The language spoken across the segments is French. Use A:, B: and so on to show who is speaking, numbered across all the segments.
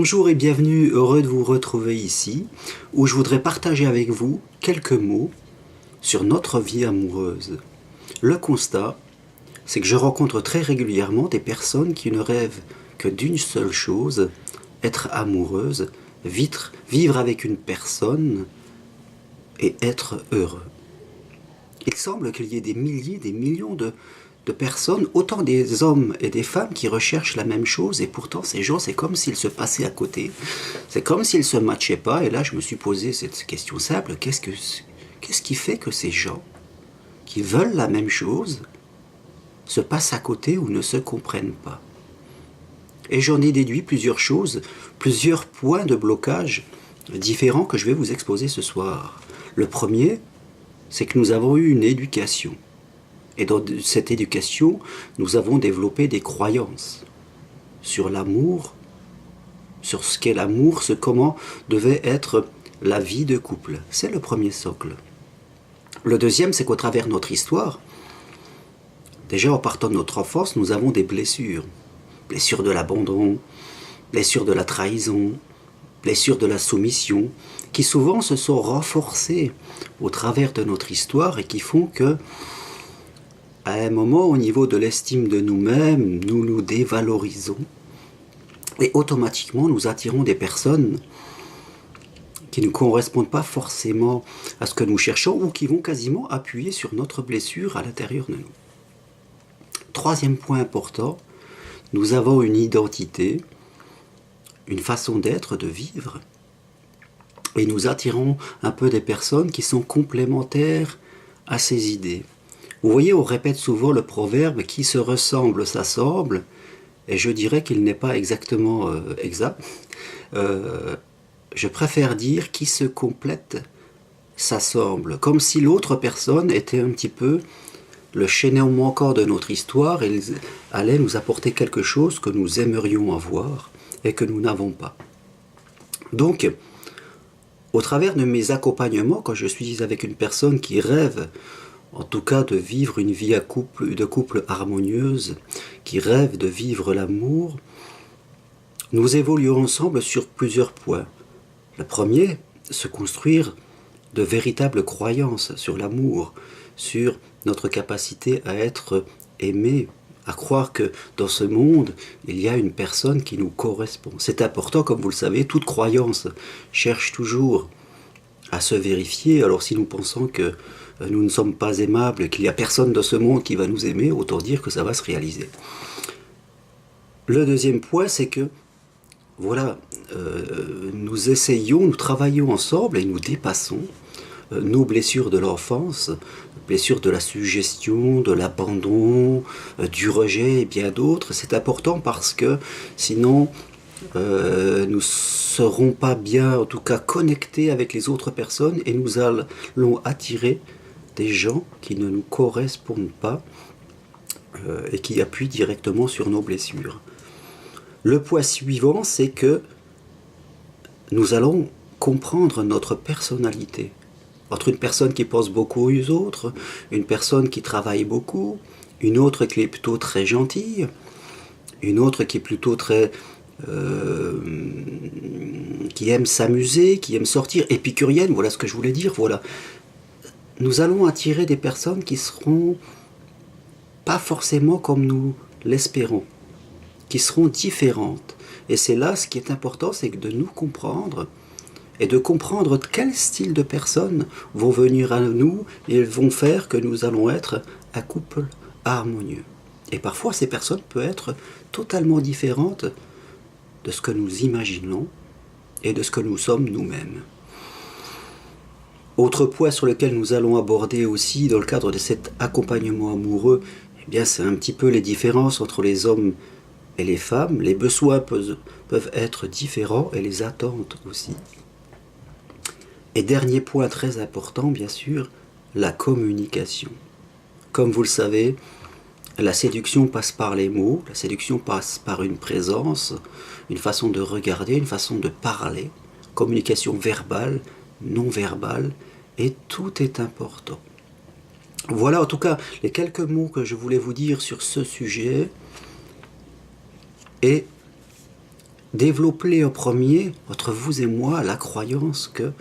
A: Bonjour et bienvenue, heureux de vous retrouver ici, où je voudrais partager avec vous quelques mots sur notre vie amoureuse. Le constat, c'est que je rencontre très régulièrement des personnes qui ne rêvent que d'une seule chose, être amoureuse, vivre avec une personne et être heureux. Il semble qu'il y ait des milliers, des millions de personnes, autant des hommes et des femmes qui recherchent la même chose, et pourtant ces gens, c'est comme s'ils se passaient à côté. C'est comme s'ils ne se matchaient pas, et là je me suis posé cette question simple, qu'est-ce qui fait que ces gens qui veulent la même chose se passent à côté ou ne se comprennent pas? Et j'en ai déduit plusieurs choses, plusieurs points de blocage différents que je vais vous exposer ce soir. Le premier, c'est que nous avons eu une éducation. Et dans cette éducation, nous avons développé des croyances sur l'amour, sur ce qu'est l'amour, comment devait être la vie de couple. C'est le premier socle. Le deuxième, c'est qu'au travers de notre histoire, déjà en partant de notre enfance, nous avons des blessures. Blessures de l'abandon, blessures de la trahison, blessures de la soumission, qui souvent se sont renforcées au travers de notre histoire et qui font que à un moment, au niveau de l'estime de nous-mêmes, nous nous dévalorisons et automatiquement nous attirons des personnes qui ne correspondent pas forcément à ce que nous cherchons ou qui vont quasiment appuyer sur notre blessure à l'intérieur de nous. Troisième point important, nous avons une identité, une façon d'être, de vivre, et nous attirons un peu des personnes qui sont complémentaires à ces idées. Vous voyez, on répète souvent le proverbe « qui se ressemble s'assemble », et je dirais qu'il n'est pas exactement exact. Je préfère dire « qui se complète s'assemble », comme si l'autre personne était un petit peu le chaînon manquant de notre histoire et allait nous apporter quelque chose que nous aimerions avoir et que nous n'avons pas. Donc, au travers de mes accompagnements, quand je suis avec une personne qui rêve en tout cas de vivre une vie de couple harmonieuse, qui rêve de vivre l'amour, nous évoluons ensemble sur plusieurs points. Le premier, se construire de véritables croyances sur l'amour, sur notre capacité à être aimé, à croire que dans ce monde, il y a une personne qui nous correspond. C'est important, comme vous le savez, toute croyance cherche toujours à se vérifier. Alors si nous pensons que nous ne sommes pas aimables, qu'il n'y a personne dans ce monde qui va nous aimer, autant dire que ça va se réaliser. Le deuxième point, c'est que, voilà, nous essayons, nous travaillons ensemble et nous dépassons nos blessures de l'enfance, blessures de la suggestion, de l'abandon, du rejet et bien d'autres. C'est important parce que sinon, nous ne serons pas bien, en tout cas connectés avec les autres personnes et nous allons attirer des gens qui ne nous correspondent pas et qui appuient directement sur nos blessures. Le point suivant, c'est que nous allons comprendre notre personnalité. Entre une personne qui pense beaucoup aux autres, une personne qui travaille beaucoup, une autre qui est plutôt très gentille, une autre qui est plutôt très... qui aime s'amuser, qui aime sortir, épicurienne, voilà ce que je voulais dire, voilà. Nous allons attirer des personnes qui seront pas forcément comme nous l'espérons, qui seront différentes. Et c'est là ce qui est important, c'est de nous comprendre et de comprendre quel style de personnes vont venir à nous et vont faire que nous allons être un couple harmonieux. Et parfois ces personnes peuvent être totalement différentes de ce que nous imaginons et de ce que nous sommes nous-mêmes. Autre point sur lequel nous allons aborder aussi dans le cadre de cet accompagnement amoureux, eh bien c'est un petit peu les différences entre les hommes et les femmes. Les besoins peuvent être différents et les attentes aussi. Et dernier point très important, bien sûr, la communication. Comme vous le savez, la séduction passe par les mots, la séduction passe par une présence, une façon de regarder, une façon de parler, communication verbale, non verbale, et tout est important. Voilà en tout cas les quelques mots que je voulais vous dire sur ce sujet. Et développez en premier, entre vous et moi, la croyance que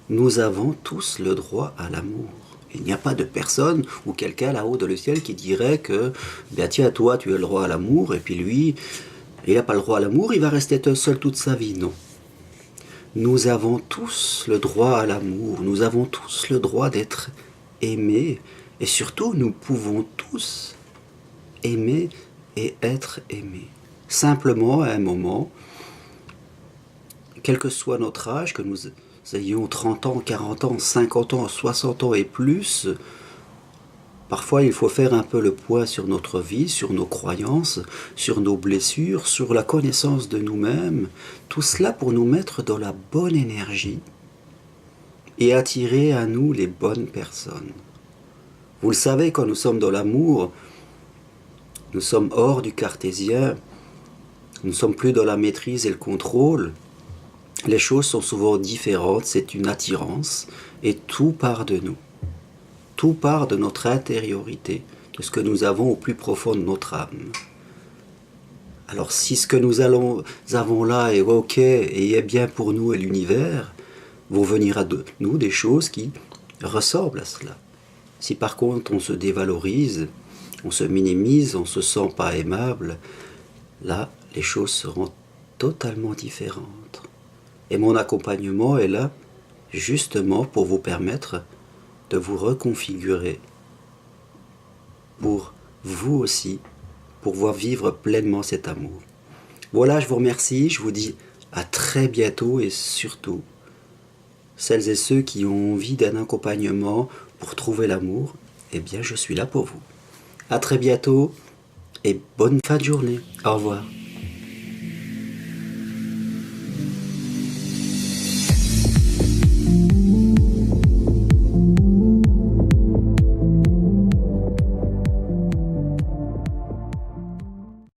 A: nous avons tous le droit à l'amour. Il n'y a pas de personne ou quelqu'un là-haut dans le ciel qui dirait que, ben tiens, toi, tu as le droit à l'amour, et puis lui, il n'a pas le droit à l'amour, il va rester seul toute sa vie. Non. Nous avons tous le droit à l'amour, nous avons tous le droit d'être aimés, et surtout, nous pouvons tous aimer et être aimés. Simplement, à un moment, quel que soit notre âge, que nous ayons 30 ans, 40 ans, 50 ans, 60 ans et plus, parfois il faut faire un peu le poids sur notre vie, sur nos croyances, sur nos blessures, sur la connaissance de nous-mêmes, tout cela pour nous mettre dans la bonne énergie et attirer à nous les bonnes personnes. Vous le savez, quand nous sommes dans l'amour, nous sommes hors du cartésien, nous ne sommes plus dans la maîtrise et le contrôle. Les choses sont souvent différentes, c'est une attirance, et tout part de nous. Tout part de notre intériorité, de ce que nous avons au plus profond de notre âme. Alors si ce que nous avons là est ok et est bien pour nous et l'univers, vont venir à nous des choses qui ressemblent à cela. Si par contre on se dévalorise, on se minimise, on se sent pas aimable, là les choses seront totalement différentes. Et mon accompagnement est là justement pour vous permettre de vous reconfigurer pour vous aussi, pour pouvoir vivre pleinement cet amour. Voilà, je vous remercie, je vous dis à très bientôt et surtout, celles et ceux qui ont envie d'un accompagnement pour trouver l'amour, eh bien je suis là pour vous. À très bientôt et bonne fin de journée. Au revoir.